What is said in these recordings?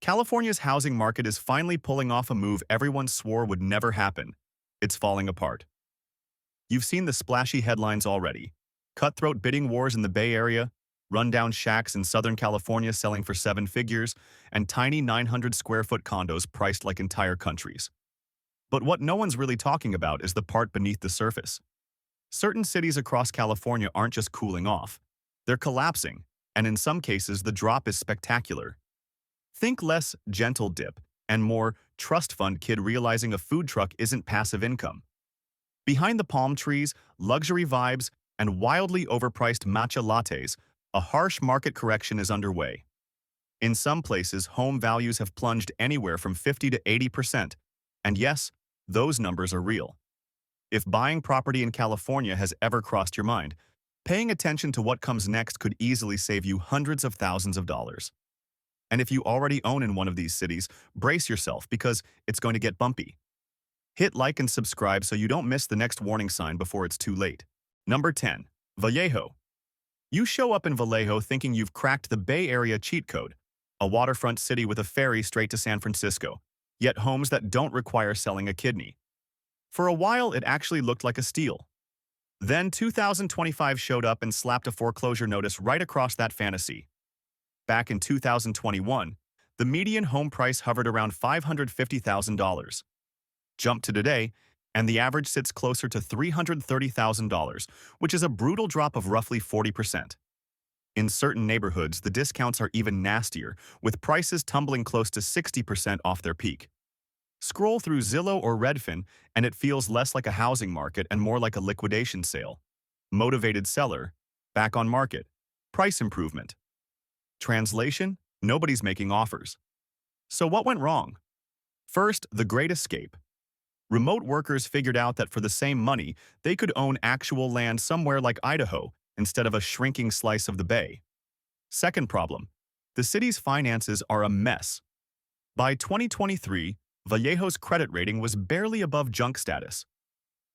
California's housing market is finally pulling off a move everyone swore would never happen. It's falling apart. You've seen the splashy headlines already. Cutthroat bidding wars in the Bay Area, rundown shacks in Southern California selling for seven figures, and tiny 900-square-foot condos priced like entire countries. But what no one's really talking about is the part beneath the surface. Certain cities across California aren't just cooling off. They're collapsing, and in some cases the drop is spectacular. Think less gentle dip and more trust fund kid realizing a food truck isn't passive income. Behind the palm trees, luxury vibes, and wildly overpriced matcha lattes, a harsh market correction is underway. In some places, home values have plunged anywhere from 50 to 80%, and yes, those numbers are real. If buying property in California has ever crossed your mind, paying attention to what comes next could easily save you hundreds of thousands of dollars. And if you already own in one of these cities, brace yourself because it's going to get bumpy. Hit like and subscribe so you don't miss the next warning sign before it's too late. Number 10. Vallejo. You show up in Vallejo thinking you've cracked the Bay Area cheat code, a waterfront city with a ferry straight to San Francisco, yet homes that don't require selling a kidney. For a while, it actually looked like a steal. Then 2025 showed up and slapped a foreclosure notice right across that fantasy. Back in 2021, the median home price hovered around $550,000. Jump to today, and the average sits closer to $330,000, which is a brutal drop of roughly 40%. In certain neighborhoods, the discounts are even nastier, with prices tumbling close to 60% off their peak. Scroll through Zillow or Redfin, and it feels less like a housing market and more like a liquidation sale. Motivated seller, back on market, price improvement. Translation: nobody's making offers. So what went wrong? First, the Great Escape. Remote workers figured out that for the same money, they could own actual land somewhere like Idaho instead of a shrinking slice of the Bay. Second problem, the city's finances are a mess. By 2023, Vallejo's credit rating was barely above junk status.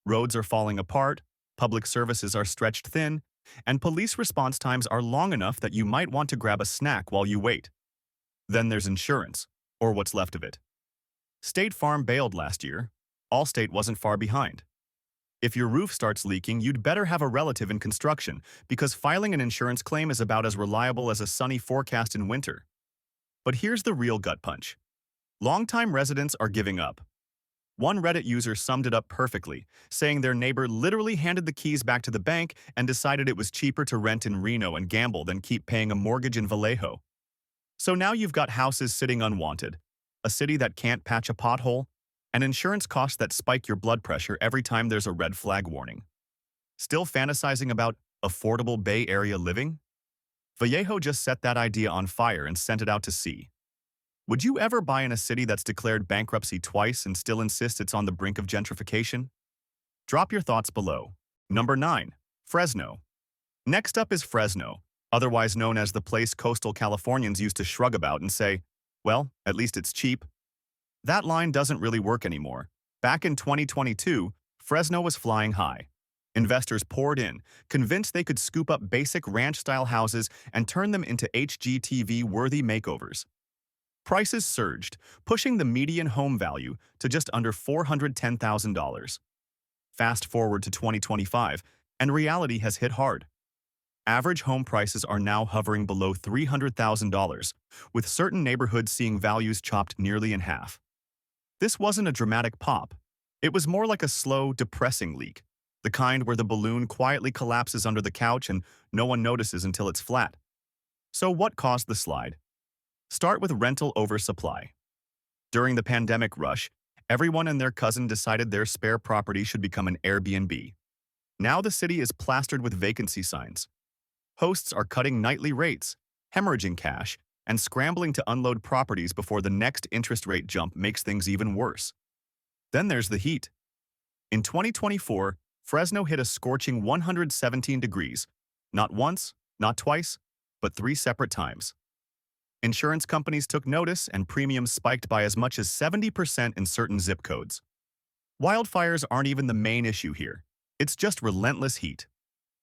Roads are falling apart, public services are stretched thin, and police response times are long enough that you might want to grab a snack while you wait. Then there's insurance, or what's left of it. State Farm bailed last year. Allstate wasn't far behind. If your roof starts leaking, you'd better have a relative in construction, because filing an insurance claim is about as reliable as a sunny forecast in winter. But here's the real gut punch. Longtime residents are giving up. One Reddit user summed it up perfectly, saying their neighbor literally handed the keys back to the bank and decided it was cheaper to rent in Reno and gamble than keep paying a mortgage in Vallejo. So now you've got houses sitting unwanted, a city that can't patch a pothole, and insurance costs that spike your blood pressure every time there's a red flag warning. Still fantasizing about affordable Bay Area living? Vallejo just set that idea on fire and sent it out to sea. Would you ever buy in a city that's declared bankruptcy twice and still insists it's on the brink of gentrification? Drop your thoughts below. Number 9. Fresno. Next up is Fresno, otherwise known as the place coastal Californians used to shrug about and say, well, at least it's cheap. That line doesn't really work anymore. Back in 2022, Fresno was flying high. Investors poured in, convinced they could scoop up basic ranch-style houses and turn them into HGTV-worthy makeovers. Prices surged, pushing the median home value to just under $410,000. Fast forward to 2025, and reality has hit hard. Average home prices are now hovering below $300,000, with certain neighborhoods seeing values chopped nearly in half. This wasn't a dramatic pop. It was more like a slow, depressing leak, the kind where the balloon quietly collapses under the couch and no one notices until it's flat. So what caused the slide? Start with rental oversupply. During the pandemic rush, everyone and their cousin decided their spare property should become an Airbnb. Now the city is plastered with vacancy signs. Hosts are cutting nightly rates, hemorrhaging cash, and scrambling to unload properties before the next interest rate jump makes things even worse. Then there's the heat. In 2024, Fresno hit a scorching 117 degrees, not once, not twice, but 3 separate times. Insurance companies took notice and premiums spiked by as much as 70% in certain zip codes. Wildfires aren't even the main issue here. It's just relentless heat.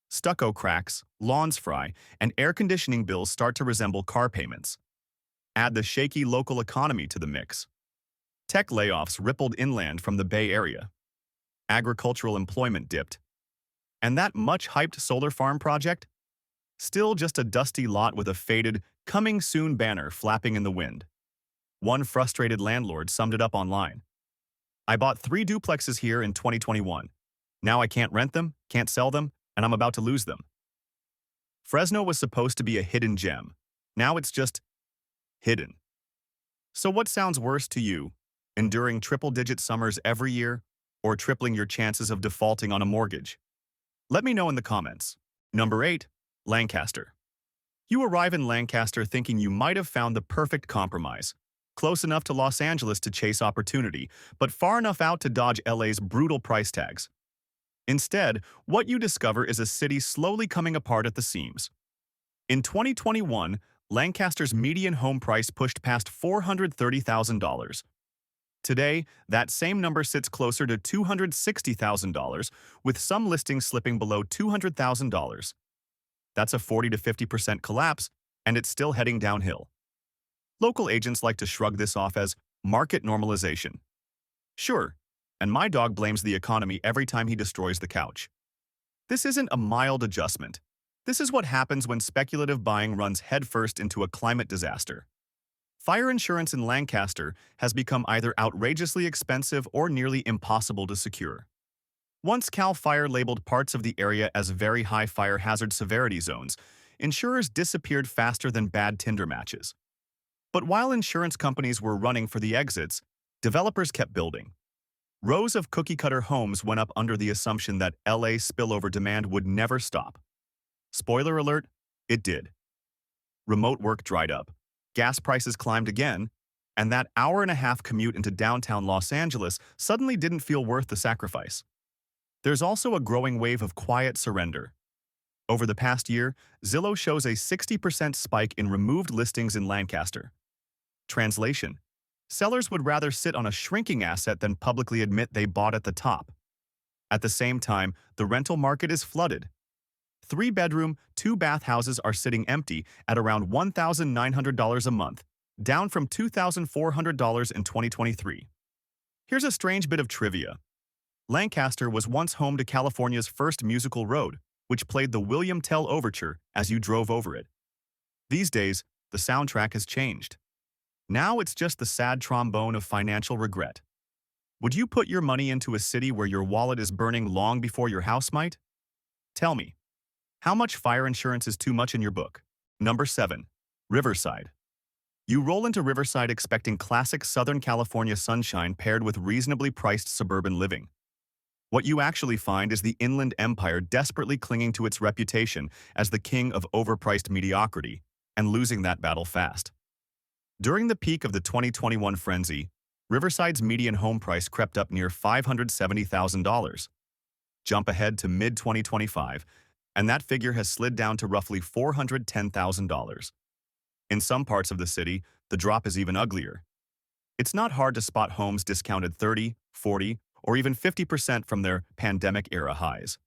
Stucco cracks, lawns fry, and air conditioning bills start to resemble car payments. Add the shaky local economy to the mix. Tech layoffs rippled inland from the Bay Area. Agricultural employment dipped. And that much-hyped solar farm project? Still just a dusty lot with a faded, coming soon banner flapping in the wind. One frustrated landlord summed it up online. I bought 3 duplexes here in 2021. Now I can't rent them, can't sell them, and I'm about to lose them. Fresno was supposed to be a hidden gem. Now it's just hidden. So what sounds worse to you? Enduring triple-digit summers every year, or tripling your chances of defaulting on a mortgage? Let me know in the comments. Number 8. Lancaster. You arrive in Lancaster thinking you might have found the perfect compromise. Close enough to Los Angeles to chase opportunity, but far enough out to dodge LA's brutal price tags. Instead, what you discover is a city slowly coming apart at the seams. In 2021, Lancaster's median home price pushed past $430,000. Today, that same number sits closer to $260,000, with some listings slipping below $200,000. That's a 40 to 50% collapse, and it's still heading downhill. Local agents like to shrug this off as market normalization. Sure, and my dog blames the economy every time he destroys the couch. This isn't a mild adjustment. This is what happens when speculative buying runs headfirst into a climate disaster. Fire insurance in Lancaster has become either outrageously expensive or nearly impossible to secure. Once CAL FIRE labeled parts of the area as very high fire hazard severity zones, insurers disappeared faster than bad Tinder matches. But while insurance companies were running for the exits, developers kept building. Rows of cookie-cutter homes went up under the assumption that LA spillover demand would never stop. Spoiler alert, it did. Remote work dried up, gas prices climbed again, and that hour-and-a-half commute into downtown Los Angeles suddenly didn't feel worth the sacrifice. There's also a growing wave of quiet surrender. Over the past year, Zillow shows a 60% spike in removed listings in Lancaster. Translation: sellers would rather sit on a shrinking asset than publicly admit they bought at the top. At the same time, the rental market is flooded. 3-bedroom, 2-bath houses are sitting empty at around $1,900 a month, down from $2,400 in 2023. Here's a strange bit of trivia. Lancaster was once home to California's first musical road, which played the William Tell Overture as you drove over it. These days, the soundtrack has changed. Now it's just the sad trombone of financial regret. Would you put your money into a city where your wallet is burning long before your house might? Tell me, how much fire insurance is too much in your book? Number 7. Riverside. You roll into Riverside expecting classic Southern California sunshine paired with reasonably priced suburban living. What you actually find is the inland empire desperately clinging to its reputation as the king of overpriced mediocrity and losing that battle fast. During the peak of the 2021 frenzy, Riverside's median home price crept up near $570,000. Jump ahead to mid-2025, and that figure has slid down to roughly $410,000. In some parts of the city, the drop is even uglier. It's not hard to spot homes discounted 30, 40, or even 50% from their pandemic-era highs.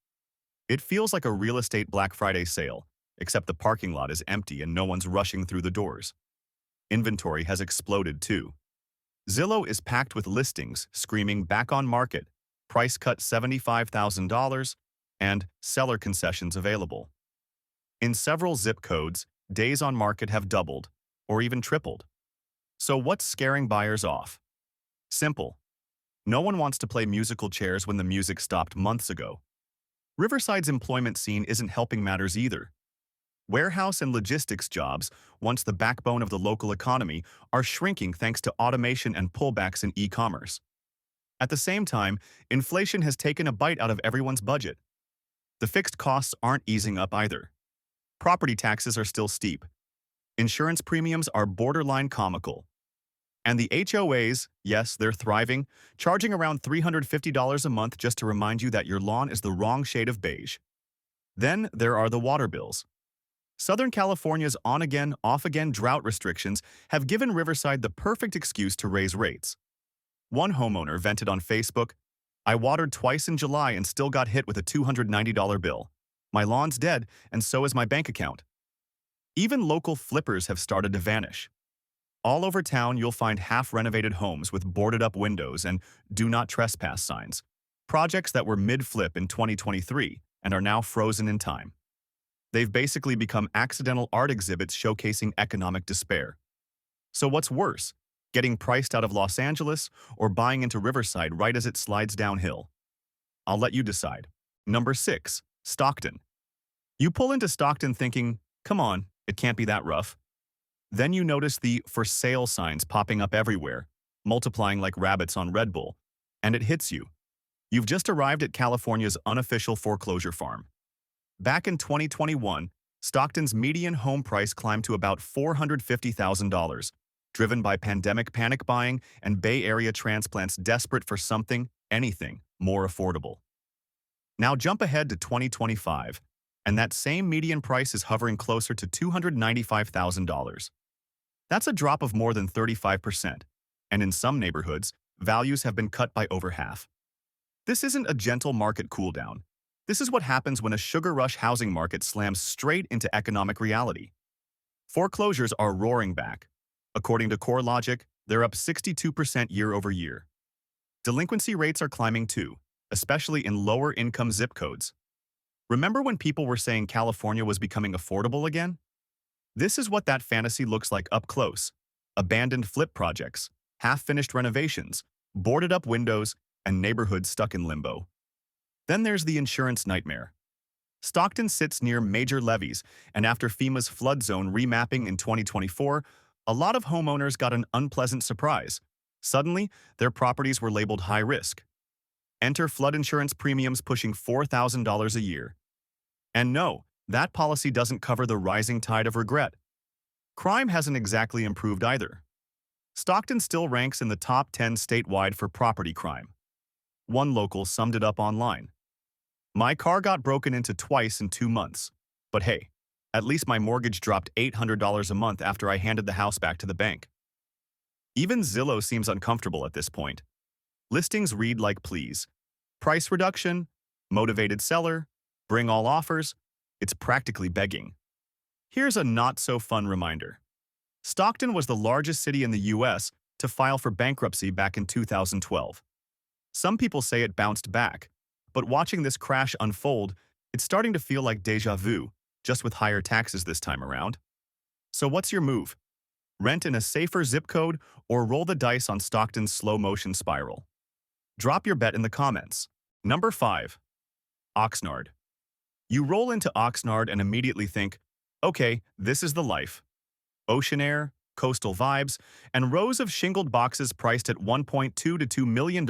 It feels like a real estate Black Friday sale, except the parking lot is empty and no one's rushing through the doors. Inventory has exploded too. Zillow is packed with listings screaming back on market, price cut $75,000, and seller concessions available. In several zip codes, days on market have doubled, or even tripled. So what's scaring buyers off? Simple. No one wants to play musical chairs when the music stopped months ago. Riverside's employment scene isn't helping matters either. Warehouse and logistics jobs, once the backbone of the local economy, are shrinking thanks to automation and pullbacks in e-commerce. At the same time, inflation has taken a bite out of everyone's budget. The fixed costs aren't easing up either. Property taxes are still steep. Insurance premiums are borderline comical. And the HOAs, yes, they're thriving, charging around $350 a month just to remind you that your lawn is the wrong shade of beige. Then there are the water bills. Southern California's on-again, off-again drought restrictions have given Riverside the perfect excuse to raise rates. One homeowner vented on Facebook, "I watered twice in July and still got hit with a $290 bill. My lawn's dead, and so is my bank account." Even local flippers have started to vanish. All over town, you'll find half-renovated homes with boarded-up windows and "Do Not Trespass" signs. Projects that were mid-flip in 2023 and are now frozen in time. They've basically become accidental art exhibits showcasing economic despair. So what's worse, getting priced out of Los Angeles or buying into Riverside right as it slides downhill? I'll let you decide. Number 6. Stockton. You pull into Stockton thinking, come on, it can't be that rough. Then you notice the "for sale" signs popping up everywhere, multiplying like rabbits on Red Bull, and it hits you. You've just arrived at California's unofficial foreclosure farm. Back in 2021, Stockton's median home price climbed to about $450,000, driven by pandemic panic buying and Bay Area transplants desperate for something, anything, more affordable. Now jump ahead to 2025, and that same median price is hovering closer to $295,000. That's a drop of more than 35%, and in some neighborhoods, values have been cut by over half. This isn't a gentle market cooldown. This is what happens when a sugar rush housing market slams straight into economic reality. Foreclosures are roaring back. According to CoreLogic, they're up 62% year over year. Delinquency rates are climbing too, especially in lower-income zip codes. Remember when people were saying California was becoming affordable again? This is what that fantasy looks like up close. Abandoned flip projects, half-finished renovations, boarded-up windows, and neighborhoods stuck in limbo. Then there's the insurance nightmare. Stockton sits near major levees, and after FEMA's flood zone remapping in 2024, a lot of homeowners got an unpleasant surprise. Suddenly, their properties were labeled high risk. Enter flood insurance premiums pushing $4,000 a year. And no, that policy doesn't cover the rising tide of regret. Crime hasn't exactly improved either. Stockton still ranks in the top 10 statewide for property crime. One local summed it up online. My car got broken into twice in 2 months. But hey, at least my mortgage dropped $800 a month after I handed the house back to the bank. Even Zillow seems uncomfortable at this point. Listings read like please. Price reduction, motivated seller, bring all offers. It's practically begging. Here's a not-so-fun reminder. Stockton was the largest city in the U.S. to file for bankruptcy back in 2012. Some people say it bounced back, but watching this crash unfold, it's starting to feel like déjà vu, just with higher taxes this time around. So what's your move? Rent in a safer zip code or roll the dice on Stockton's slow-motion spiral? Drop your bet in the comments. Number 5. Oxnard. You roll into Oxnard and immediately think, okay, this is the life. Ocean air, coastal vibes, and rows of shingled boxes priced at $1.2 to $2 million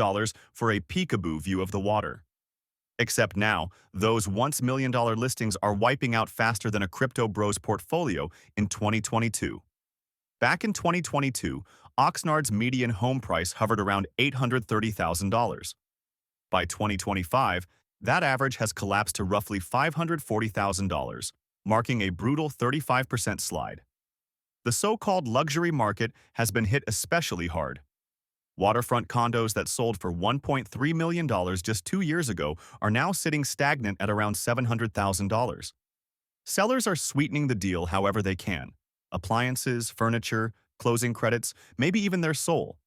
for a peekaboo view of the water. Except now, those once million-dollar listings are wiping out faster than a crypto bro's portfolio in 2022. Back in 2022, Oxnard's median home price hovered around $830,000. By 2025, that average has collapsed to roughly $540,000, marking a brutal 35% slide. The so-called luxury market has been hit especially hard. Waterfront condos that sold for $1.3 million just 2 years ago are now sitting stagnant at around $700,000. Sellers are sweetening the deal however they can. Appliances, furniture, closing credits, maybe even their soul.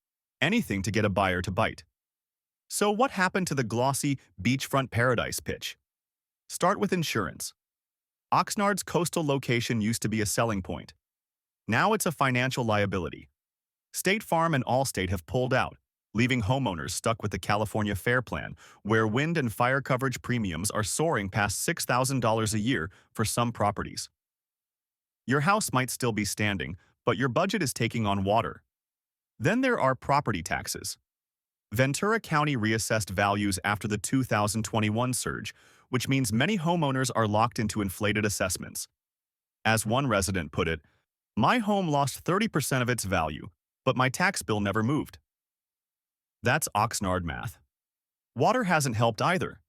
Anything to get a buyer to bite. So what happened to the glossy beachfront paradise pitch? Start with insurance. Oxnard's coastal location used to be a selling point. Now it's a financial liability. State Farm and Allstate have pulled out, leaving homeowners stuck with the California Fair Plan, where wind and fire coverage premiums are soaring past $6,000 a year for some properties. Your house might still be standing, but your budget is taking on water. Then there are property taxes. Ventura County reassessed values after the 2021 surge, which means many homeowners are locked into inflated assessments. As one resident put it, "My home lost 30% of its value, but my tax bill never moved." That's Oxnard math. Water hasn't helped either.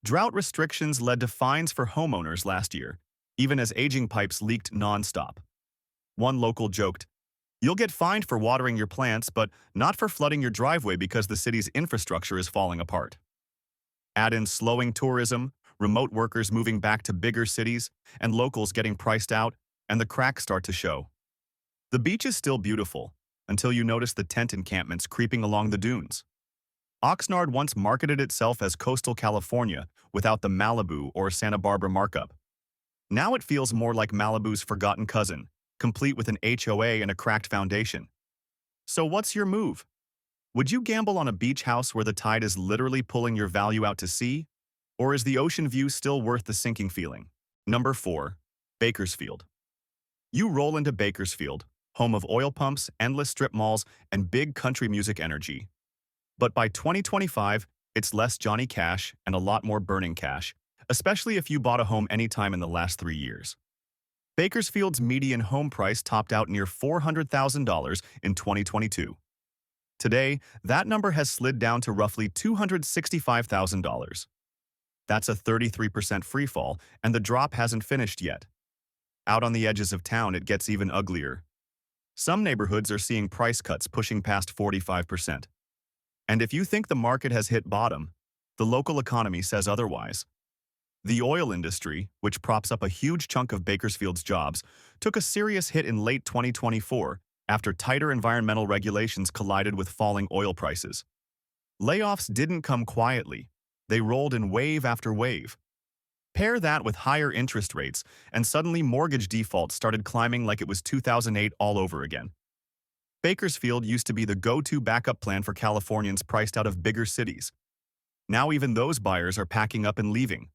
Drought restrictions led to fines for homeowners last year, even as aging pipes leaked nonstop. One local joked, "You'll get fined for watering your plants, but not for flooding your driveway because the city's infrastructure is falling apart." Add in slowing tourism, remote workers moving back to bigger cities, and locals getting priced out, and the cracks start to show. The beach is still beautiful, until you notice the tent encampments creeping along the dunes. Oxnard once marketed itself as coastal California without the Malibu or Santa Barbara markup. Now it feels more like Malibu's forgotten cousin, complete with an HOA and a cracked foundation. So what's your move? Would you gamble on a beach house where the tide is literally pulling your value out to sea? Or is the ocean view still worth the sinking feeling? Number 4. Bakersfield. You roll into Bakersfield, home of oil pumps, endless strip malls, and big country music energy. But by 2025, it's less Johnny Cash and a lot more burning cash, especially if you bought a home anytime in the last 3 years. Bakersfield's median home price topped out near $400,000 in 2022. Today, that number has slid down to roughly $265,000. That's a 33% freefall, and the drop hasn't finished yet. Out on the edges of town, it gets even uglier. Some neighborhoods are seeing price cuts pushing past 45%. And if you think the market has hit bottom, the local economy says otherwise. The oil industry, which props up a huge chunk of Bakersfield's jobs, took a serious hit in late 2024 after tighter environmental regulations collided with falling oil prices. Layoffs didn't come quietly. They rolled in wave after wave. Pair that with higher interest rates, and suddenly mortgage defaults started climbing like it was 2008 all over again. Bakersfield used to be the go-to backup plan for Californians priced out of bigger cities. Now even those buyers are packing up and leaving.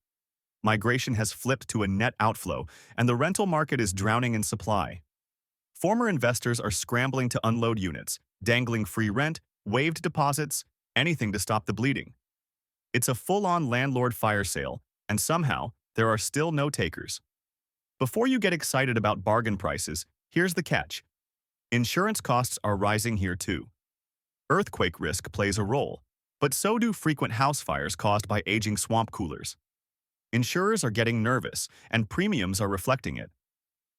Migration has flipped to a net outflow, and the rental market is drowning in supply. Former investors are scrambling to unload units, dangling free rent, waived deposits, anything to stop the bleeding. It's a full-on landlord fire sale, and somehow, there are still no takers. Before you get excited about bargain prices, here's the catch. Insurance costs are rising here too. Earthquake risk plays a role, but so do frequent house fires caused by aging swamp coolers. Insurers are getting nervous, and premiums are reflecting it.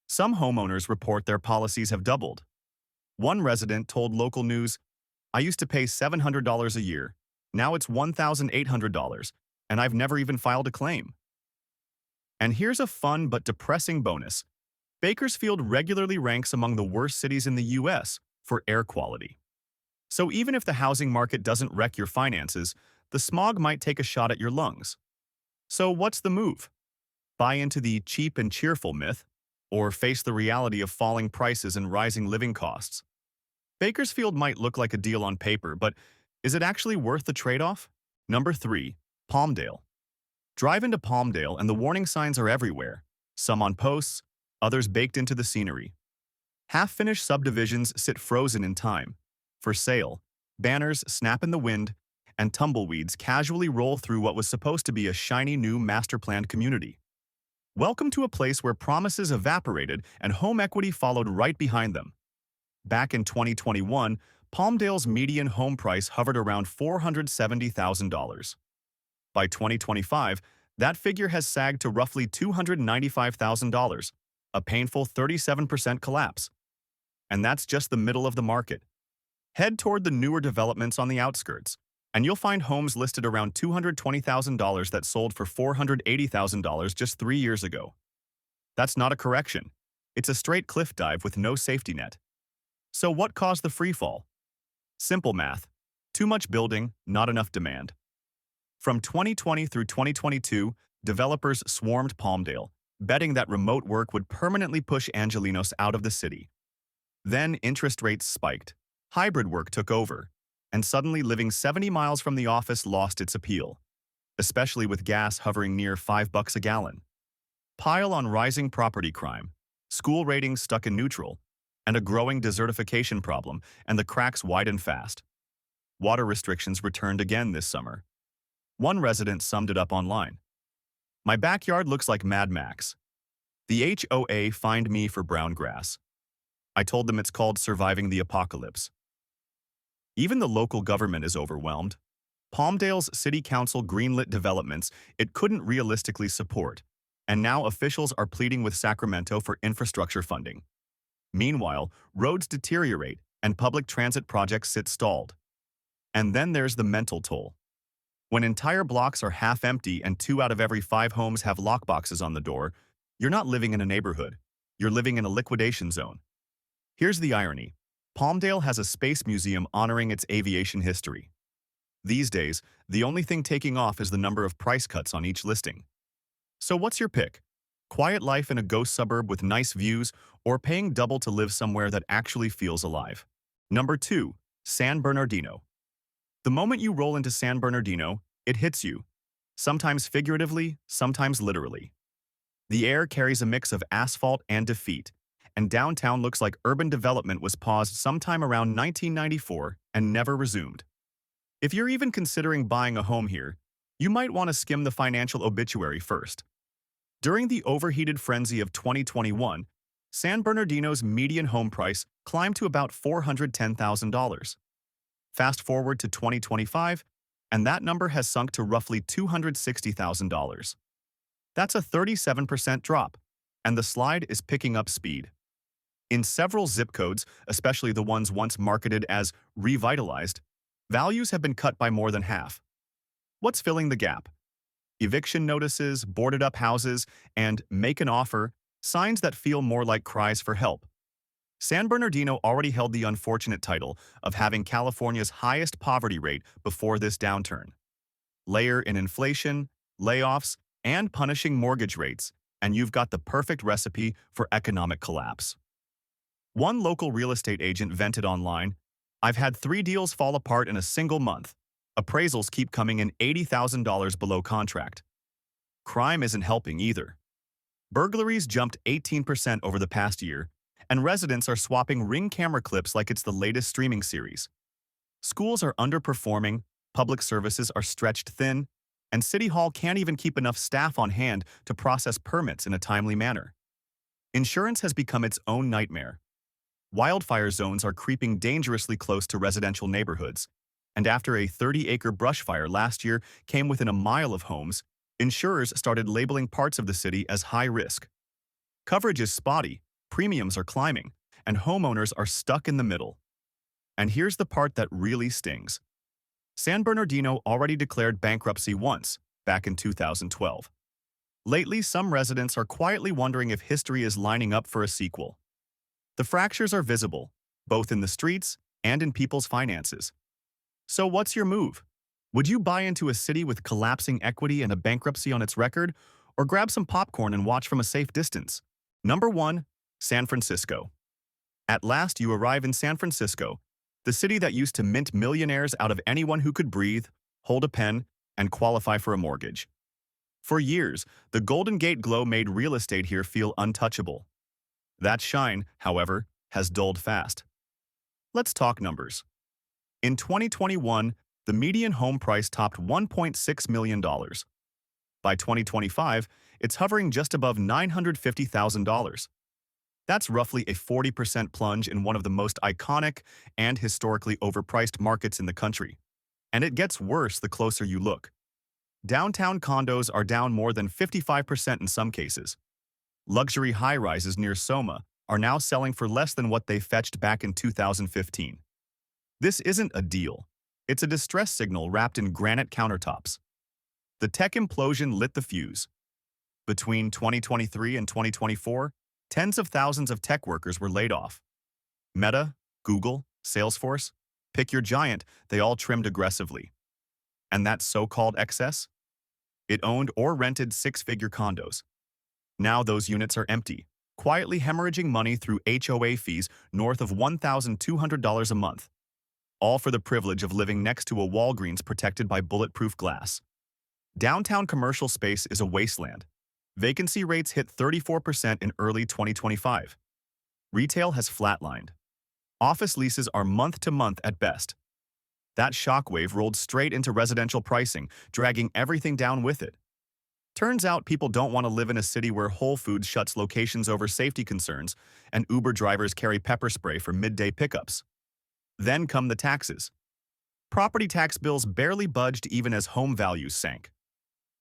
Some homeowners report their policies have doubled. One resident told local news, "I used to pay $700 a year. Now it's $1,800, and I've never even filed a claim." And here's a fun but depressing bonus. Bakersfield regularly ranks among the worst cities in the U.S. for air quality. So even if the housing market doesn't wreck your finances, the smog might take a shot at your lungs. So what's the move? Buy into the cheap and cheerful myth, or face the reality of falling prices and rising living costs? Bakersfield might look like a deal on paper, but is it actually worth the trade-off? Number 3. Palmdale. Drive into Palmdale and the warning signs are everywhere, some on posts, others baked into the scenery. Half-finished subdivisions sit frozen in time. For sale, banners snap in the wind, and tumbleweeds casually roll through what was supposed to be a shiny new master-planned community. Welcome to a place where promises evaporated and home equity followed right behind them. Back in 2021, Palmdale's median home price hovered around $470,000. By 2025, that figure has sagged to roughly $295,000, a painful 37% collapse. And that's just the middle of the market. Head toward the newer developments on the outskirts, and you'll find homes listed around $220,000 that sold for $480,000 just 3 years ago. That's not a correction. It's a straight cliff dive with no safety net. So what caused the freefall? Simple math. Too much building, not enough demand. From 2020 through 2022, developers swarmed Palmdale, betting that remote work would permanently push Angelenos out of the city. Then interest rates spiked. Hybrid work took over, and suddenly living 70 miles from the office lost its appeal, especially with gas hovering near $5 a gallon. Pile on rising property crime, school ratings stuck in neutral, and a growing desertification problem, and the cracks widen fast. Water restrictions returned again this summer. One resident summed it up online. "My backyard looks like Mad Max. The HOA fined me for brown grass. I told them it's called surviving the apocalypse." Even the local government is overwhelmed. Palmdale's city council greenlit developments it couldn't realistically support, and now officials are pleading with Sacramento for infrastructure funding. Meanwhile, roads deteriorate and public transit projects sit stalled. And then there's the mental toll. When entire blocks are half empty and 2 out of every 5 homes have lockboxes on the door, you're not living in a neighborhood. You're living in a liquidation zone. Here's the irony. Palmdale has a space museum honoring its aviation history. These days, the only thing taking off is the number of price cuts on each listing. So what's your pick? Quiet life in a ghost suburb with nice views, or paying double to live somewhere that actually feels alive? Number 2. San Bernardino. The moment you roll into San Bernardino, it hits you. Sometimes figuratively, sometimes literally. The air carries a mix of asphalt and defeat, and downtown looks like urban development was paused sometime around 1994 and never resumed. If you're even considering buying a home here, you might want to skim the financial obituary first. During the overheated frenzy of 2021, San Bernardino's median home price climbed to about $410,000. Fast forward to 2025, and that number has sunk to roughly $260,000. That's a 37% drop, and the slide is picking up speed. In several zip codes, especially the ones once marketed as revitalized, values have been cut by more than half. What's filling the gap? Eviction notices, boarded-up houses, and make an offer, signs that feel more like cries for help. San Bernardino already held the unfortunate title of having California's highest poverty rate before this downturn. Layer in inflation, layoffs, and punishing mortgage rates, and you've got the perfect recipe for economic collapse. One local real estate agent vented online, "I've had 3 deals fall apart in a single month. Appraisals keep coming in $80,000 below contract." Crime isn't helping either. Burglaries jumped 18% over the past year, and residents are swapping Ring camera clips like it's the latest streaming series. Schools are underperforming, public services are stretched thin, and City Hall can't even keep enough staff on hand to process permits in a timely manner. Insurance has become its own nightmare. Wildfire zones are creeping dangerously close to residential neighborhoods, and after a 30-acre brush fire last year came within a mile of homes, insurers started labeling parts of the city as high risk. Coverage is spotty, premiums are climbing, and homeowners are stuck in the middle. And here's the part that really stings. San Bernardino already declared bankruptcy once, back in 2012. Lately, some residents are quietly wondering if history is lining up for a sequel. The fractures are visible, both in the streets and in people's finances. So what's your move? Would you buy into a city with collapsing equity and a bankruptcy on its record, or grab some popcorn and watch from a safe distance? Number 1. San Francisco. At last you arrive in San Francisco, the city that used to mint millionaires out of anyone who could breathe, hold a pen, and qualify for a mortgage. For years, the Golden Gate glow made real estate here feel untouchable. That shine, however, has dulled fast. Let's talk numbers. In 2021, the median home price topped $1.6 million. By 2025, it's hovering just above $950,000. That's roughly a 40% plunge in one of the most iconic and historically overpriced markets in the country. And it gets worse the closer you look. Downtown condos are down more than 55% in some cases. Luxury high-rises near Soma are now selling for less than what they fetched back in 2015. This isn't a deal. It's a distress signal wrapped in granite countertops. The tech implosion lit the fuse. Between 2023 and 2024, tens of thousands of tech workers were laid off. Meta, Google, Salesforce, pick your giant, they all trimmed aggressively. And that so-called excess? It owned or rented 6-figure condos. Now those units are empty, quietly hemorrhaging money through HOA fees north of $1,200 a month. All for the privilege of living next to a Walgreens protected by bulletproof glass. Downtown commercial space is a wasteland. Vacancy rates hit 34% in early 2025. Retail has flatlined. Office leases are month-to-month at best. That shockwave rolled straight into residential pricing, dragging everything down with it. Turns out people don't want to live in a city where Whole Foods shuts locations over safety concerns and Uber drivers carry pepper spray for midday pickups. Then come the taxes. Property tax bills barely budged even as home values sank.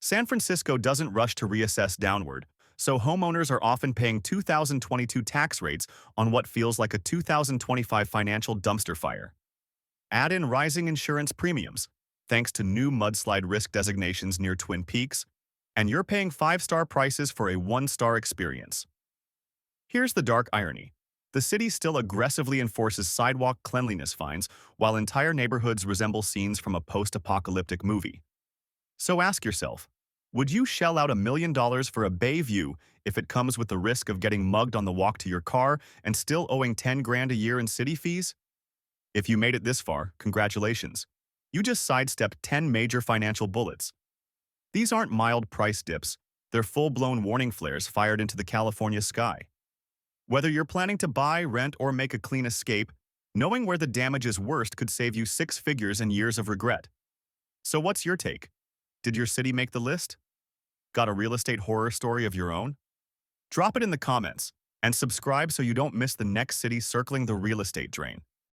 San Francisco doesn't rush to reassess downward, so homeowners are often paying 2022 tax rates on what feels like a 2025 financial dumpster fire. Add in rising insurance premiums, thanks to new mudslide risk designations near Twin Peaks, and you're paying 5-star prices for a 1-star experience. Here's the dark irony. The city still aggressively enforces sidewalk cleanliness fines, while entire neighborhoods resemble scenes from a post-apocalyptic movie. So ask yourself, would you shell out $1 million for a bay view if it comes with the risk of getting mugged on the walk to your car and still owing 10 grand a year in city fees? If you made it this far, congratulations. You just sidestepped 10 major financial bullets. These aren't mild price dips, they're full-blown warning flares fired into the California sky. Whether you're planning to buy, rent, or make a clean escape, knowing where the damage is worst could save you six figures and years of regret. So what's your take? Did your city make the list? Got a real estate horror story of your own? Drop it in the comments, and subscribe so you don't miss the next city circling the real estate drain.